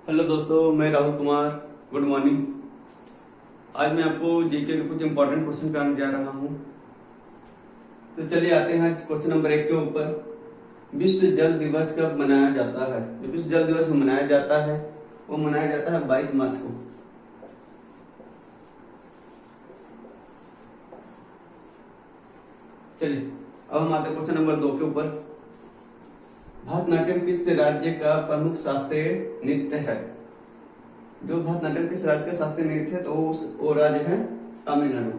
Hello दोस्तों, मैं Rahul Kumar. Good morning. आज मैं आपको जीके के कुछ इंपॉर्टेंट क्वेश्चन कराने जा रहा हूँ। तो चलिए आते हैं क्वेश्चन नंबर 1 के ऊपर। विश्व जल दिवस कब मनाया जाता है? जो विश्व जल दिवस मनाया जाता है वो मनाया जाता है 22 मार्च को। चलिए अब हम आते हैं क्वेश्चन नंबर 2 के ऊपर। भरतनाट्यम किस राज्य का प्रमुख शास्त्रीय नृत्य है? जो भरतनाट्यम किस राज्य का शास्त्रीय नृत्य है, तो वो राज्य है तमिलनाडु।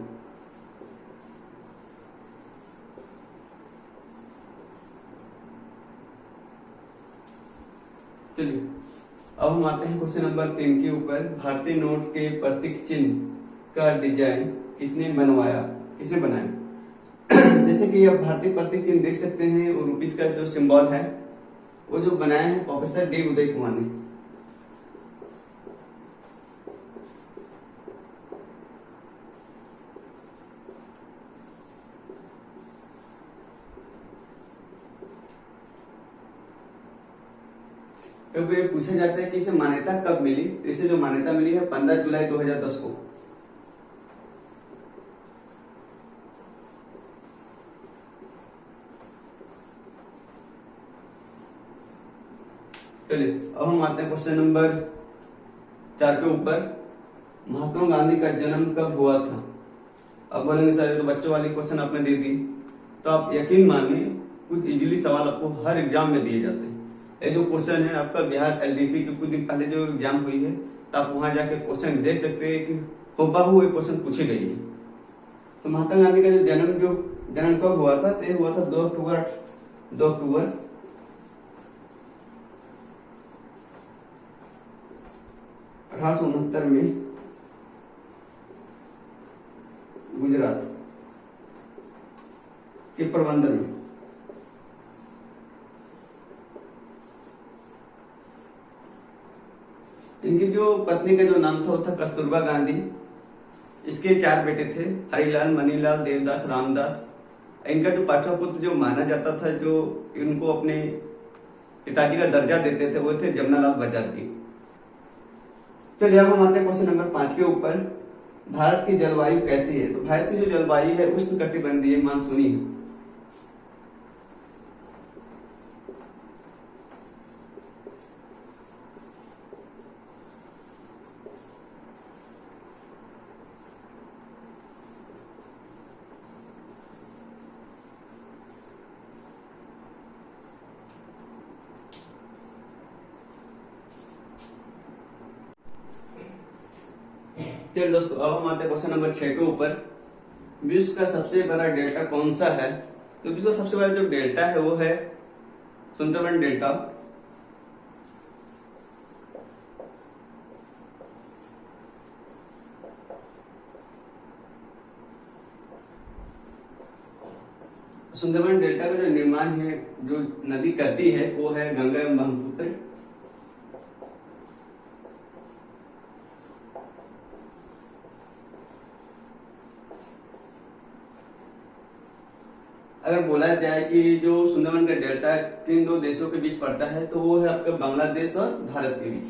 चलिए अब हम आते हैं क्वेश्चन नंबर 3 के ऊपर। भारतीय नोट के प्रतीक चिन्ह का डिजाइन किसने बनाया? जैसे कि आप भारतीय प्रतीक चिन्ह देख सकते हैं, और रुपीस का जो सिंबल है वो जो बनाया है प्रोफेसर डी उदय कुमार ने। अब ये पूछा जाता है कि इसे मान्यता कब मिली, तो इसे जो मान्यता मिली है 15 जुलाई 2010 को। चलिए अब हम आते हैं क्वेश्चन नंबर 4 के ऊपर। महात्मा गांधी का जन्म कब हुआ था? अब बोलेंगे सर ये तो बच्चों वाली क्वेश्चन आपने दे दी, तो आप यकीन मानिए कुछ इजीली सवाल आपको हर एग्जाम में दिए जाते हैं। ये जो क्वेश्चन है आपका बिहार एलडीसी के कुछ दिन पहले जो एग्जाम हुई है, तो आप वहां जाके क्वेश्चन देख सकते हैं कि हुबहू ये क्वेश्चन पूछी गई है। तो महात्मा गांधी का जो जन्म कब हुआ था? तो हुआ था 2 अक्टूबर 1869 में गुजरात के पोरबंदर में। इनकी जो पत्नी का जो नाम था वो था कस्तूरबा गांधी। इसके 4 बेटे थे, हरिलाल, मनीलाल, देवदास, रामदास। इनका जो 5वां पुत्र जो माना जाता था, जो इनको अपने पिताजी का दर्जा देते थे, वो थे जमनालाल बजाज जी। चलिए अब हम आते हैं क्वेश्चन नंबर 5 के ऊपर। भारत की जलवायु कैसी है? तो भारत की जो जलवायु है उष्णकटिबंधीय मानसूनी है। चलिए दोस्तों अब हम आते हैं क्वेश्चन नंबर 6 के ऊपर। विश्व का सबसे बड़ा डेल्टा कौन सा है? तो विश्व का सबसे बड़ा जो डेल्टा है वो है सुंदरबन डेल्टा। सुंदरबन डेल्टा का जो निर्माण है, जो नदी करती है, वो है गंगा एवं ब्रह्मपुत्र। अगर बोला जाए कि जो सुंदरबन का डेल्टा किन 2 देशों के बीच पड़ता है, तो वो है आपका बांग्लादेश और भारत के बीच।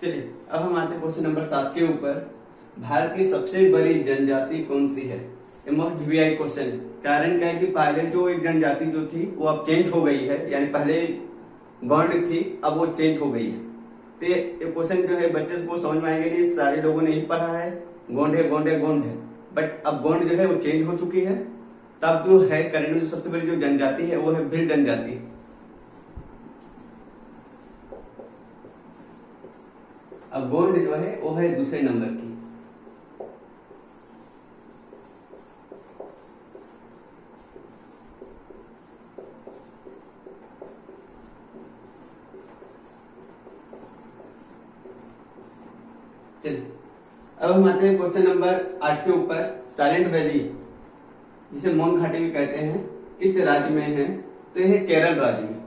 चलिए अब हम आते हैं क्वेश्चन नंबर 7 के ऊपर। भारत की सबसे बड़ी जनजाति कौन सी है? ये मोस्ट वीआई क्वेश्चन है। कारण क्या है कि पहले जो एक जनजाति जो थी वो अब चेंज हो गई है, यानी पहले गौंड थी, अब वो चेंज हो गई है। तो ये क्वेश्चन जो है बच्चे को समझ में आएंगे नहीं, सारे लोगों ने ही पढ़ा है गोंड है गोंड है गोंड है, बट अब गोंड जो है वो चेंज हो चुकी है। तब जो है करंट में जो सबसे बड़ी जो जनजाति है वो है भील जनजाति। अब गोंड जो है वो है दूसरे नंबर की। चलिए अब हम आते हैं क्वेश्चन नंबर 8 के ऊपर। साइलेंट वैली, जिसे मौन घाटी भी कहते हैं, किस राज्य में है? तो यह केरल राज्य में।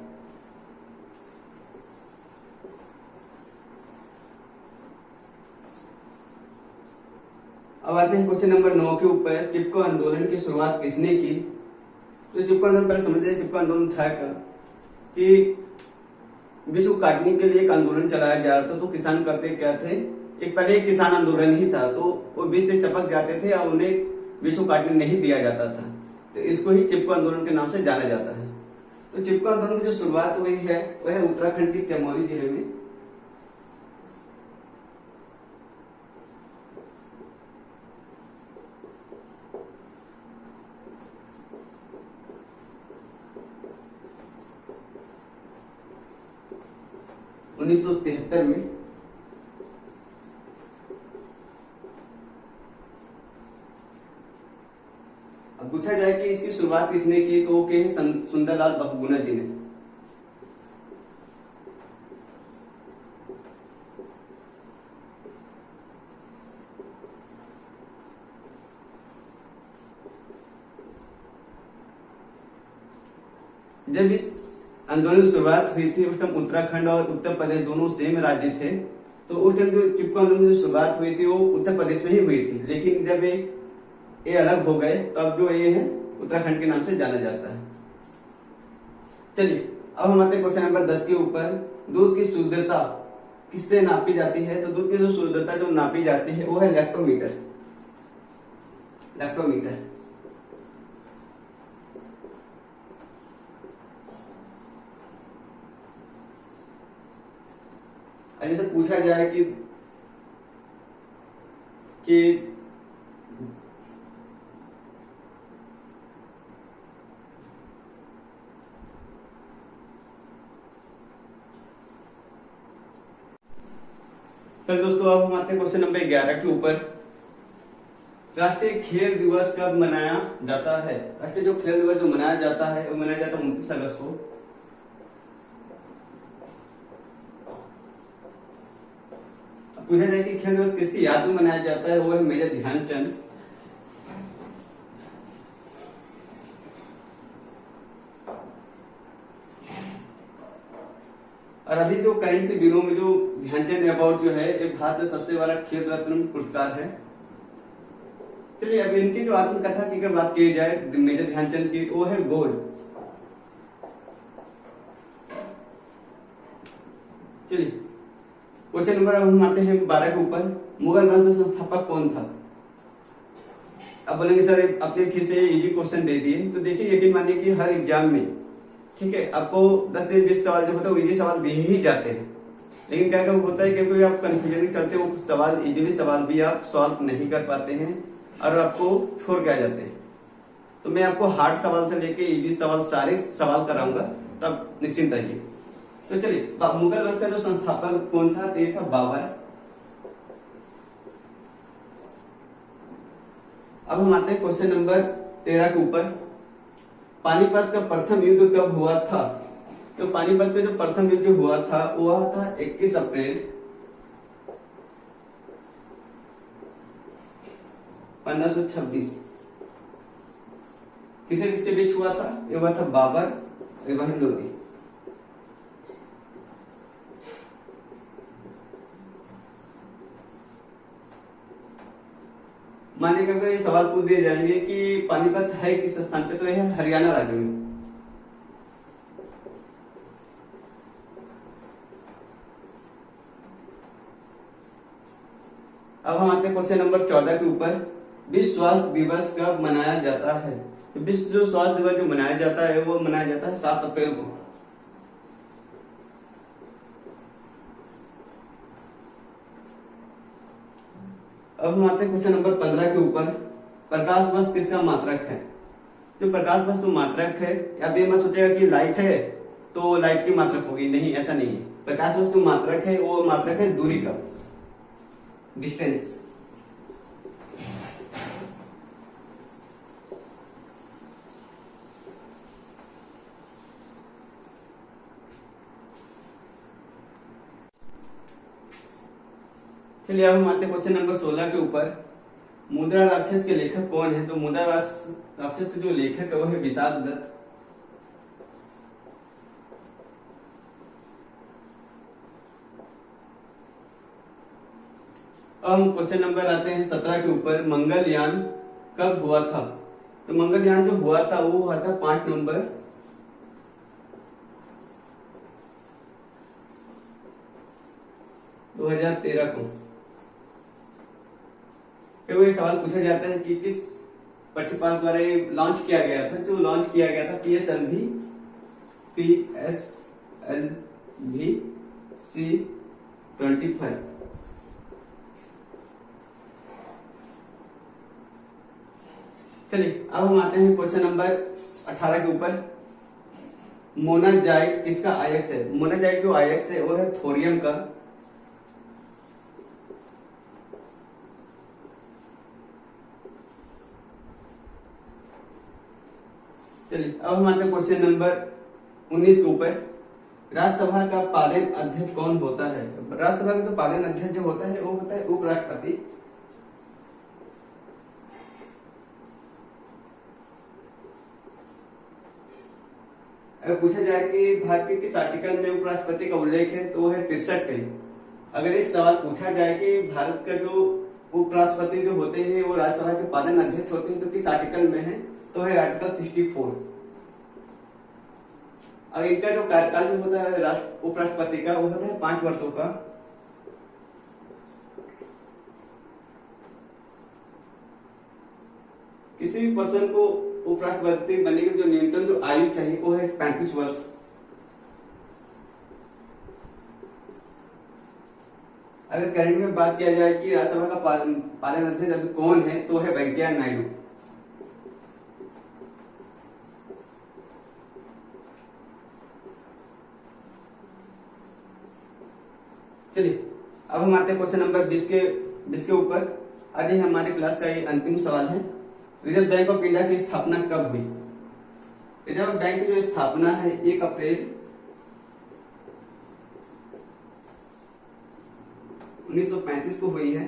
अब आते हैं क्वेश्चन नंबर 9 के ऊपर, चिपको आंदोलन की शुरुआत किसने की? तो चिपको आंदोलन पहले समझ लीजिए चिपको आंदोलन था क्या कि विष को काटने के लिए एक आंदोलन चलाया जा रहा था। तो किसान करते क्या थे, एक पहले एक किसान आंदोलन ही था, तो वो विष से चिपक जाते थे और उन्हें विष को काटने नहीं दिया जाता था। तो इसको ही चिपको आंदोलन के नाम से जाना जाता है। तो चिपको आंदोलन की जो शुरुआत हुई है वह है उत्तराखंड के चमोली जिले में। उन्नीस सौ 73 में। अब पूछा जाए कि इसकी शुरुआत किसने की, तो वो के सुंदरलाल बहुगुणा जी ने। जब इस आंदोलन की शुरुआत हुई थी उस टाइम उत्तराखंड और उत्तर प्रदेश दोनों सेम राज्य थे। तो उस टाइम जो चिपको आंदोलन की शुरुआत हुई थी वो उत्तर प्रदेश में ही हुई थी, लेकिन जब ये अलग हो गए तो अब जो ये है उत्तराखंड के नाम से जाना जाता है। चलिए अब हम आते हैं क्वेश्चन नंबर 10 के ऊपर, दूध की शुद्धता किससे नापी जाती है? तो दूध की जो शुद्धता जो नापी जाती है वो है लैक्टोमीटर। लैक्टोमीटर। जैसे पूछा जाए कि तो दोस्तों अब हम आते हैं क्वेश्चन नंबर 11 के ऊपर, राष्ट्रीय खेल दिवस कब मनाया जाता है? राष्ट्रीय जो खेल दिवस जो मनाया जाता है वो मनाया जाता है 29 अगस्त को। पूछा जाए कि खेल दिवस किसकी याद में मनाया जाता है, वो है मेजर ध्यानचंद। और अभी जो करंट के दिनों में जो ध्यानचंद अवार्ड जो है ये भारत का सबसे बड़ा खेल रत्न पुरस्कार है। चलिए अब इनकी जो आत्मकथा की अगर बात की जाए मेजर ध्यानचंद की, तो वो है गोल्ड। चलिए क्वेश्चन नंबर अब हम आते हैं 12 के ऊपर, मुगल वंश का संस्थापक कौन था? अब बोलेंगे सर अपने फिर से इजी क्वेश्चन दे दिए। तो देखिए यकीन मानिए कि हर एग्जाम में ठीक है आपको 10 से 20 सवाल जो होता है वो इजी सवाल दिए ही जाते हैं, लेकिन क्या क्या होता है कि आप कंफ्यूजन में चलते हो, सवाल इजीली सवाल भी आप सॉल्व नहीं कर पाते हैं और आपको छोड़ के आ जाते हैं। तो मैं आपको हार्ड सवाल से लेके इजी सवाल सारे सवाल कराऊंगा, तब निश्चिंत रहिए। तो चलिए मुगल वंश का जो संस्थापक कौन था? तो ये था बाबर। अब हम आते हैं क्वेश्चन नंबर 13 के ऊपर, पानीपत का प्रथम युद्ध कब हुआ था? तो पानीपत का जो प्रथम युद्ध जो हुआ था वो हुआ था 21 अप्रैल 1526। किसे किसके बीच हुआ था? ये हुआ था बाबर इब्राहिम लोदी। मानिए कि ये सवाल पूछ दिए जाएंगे कि पानीपत है किस स्थान पे, तो यह है हरियाणा राज्य में। अब हम आते हैं क्वेश्चन नंबर 14 के ऊपर, विश्व स्वास्थ्य दिवस कब मनाया जाता है? तो विश्व जो स्वास्थ्य दिवस जो मनाया जाता है वो मनाया जाता है 7 अप्रैल को। अब हम आते हैं क्वेश्चन नंबर 15 के ऊपर, प्रकाश वर्ष किसका मात्रक है? जो प्रकाश वर्ष मात्रक है, अब ये मत सोचेगा कि लाइट है तो लाइट की मात्रक होगी, नहीं ऐसा नहीं है। प्रकाश वर्ष जो मात्रक है वो मात्रक है दूरी का, डिस्टेंस। चलिए अब हम आते हैं क्वेश्चन नंबर 16 के ऊपर, मुद्रा राक्षस के लेखक कौन है? तो मुद्रा राक्षस के जो लेखक है वो है विशाल दत्त। अब हम क्वेश्चन नंबर आते हैं 17 के ऊपर। मंगलयान कब हुआ था? तो मंगलयान जो हुआ था वो हुआ था 5 नवंबर 2013 को। फिर वो ये सवाल पूछा जाता है कि किस प्रक्षेपण द्वारा ये लॉन्च किया गया था? जो लॉन्च किया गया था PSLV C-25। चलिए अब हम आते हैं क्वेश्चन नंबर 18 के ऊपर। मोनाजाइट किसका आयक्स है? मोनाजाइट जो आयक्स है वो है थोरियम का। चलिए अब हम आते हैं क्वेश्चन नंबर 19 के ऊपर। राज्यसभा का पालन अध्यक्ष कौन होता है? राज्यसभा का जो पालन अध्यक्ष जो होता है वो होता है उपराष्ट्रपति। अगर पूछा जाए कि भारत के किस आर्टिकल में उपराष्ट्रपति का उल्लेख है तो वो है 63 पे। अगर इस सवाल पूछा जाए कि भारत का जो उपराष्ट्रपति जो होते हैं वो राज्यसभा के पालन अध्यक्ष होते हैं तो किस आर्टिकल में है तो है आर्टिकल 64। अब इनका जो कार्यकाल जो होता है उपराष्ट्रपति का वो होता है 5 वर्षों का। किसी भी पर्सन को उपराष्ट्रपति बनने की जो न्यूनतम जो आयु चाहिए वो है 35 वर्ष। अगर करंट में बात किया जाए कि राज्यसभा का पालन अध्यक्ष अभी कौन है तो है वेंकैया नायडू। चलिए अब हम आते हैं क्वेश्चन नंबर 20 के ऊपर। आज ही हमारे क्लास का ये अंतिम सवाल है। रिजर्व बैंक ऑफ इंडिया की स्थापना कब हुई? रिजर्व बैंक की जो स्थापना है 1 अप्रैल 1935 को हुई है।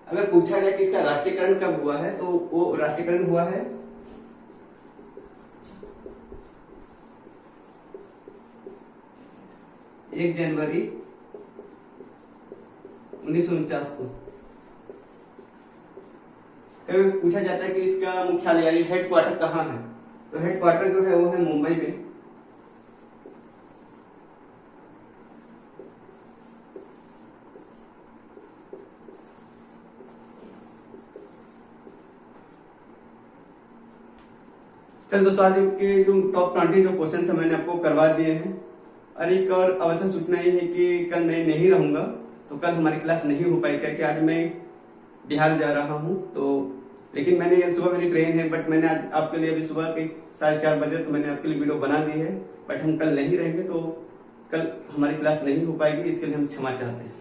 अगर पूछा जाए कि इसका राष्ट्रीयकरण कब हुआ है तो वो राष्ट्रीयकरण हुआ है 1 जनवरी 1949 को। पूछा जाता है कि इसका मुख्यालय यानी हेडक्वार्टर कहाँ है तो हेडक्वार्टर जो है वो है मुंबई में। चल दोस्तों आज के जो टॉप 20 जो क्वेश्चन थे मैंने आपको करवा दिए हैं। और एक और अवश्य सूचना ये है कि कल मैं नहीं रहूंगा तो कल हमारी क्लास नहीं हो पाई क्योंकि आज मैं बिहार जा रहा हूँ। तो लेकिन मैंने ये सुबह मेरी ट्रेन है बट मैंने आज आपके लिए अभी सुबह के 4:30 बजे तो मैंने आपके लिए वीडियो बना दी है। बट हम कल नहीं रहेंगे तो कल हमारी क्लास नहीं हो पाएगी, इसके लिए हम क्षमा चाहते हैं।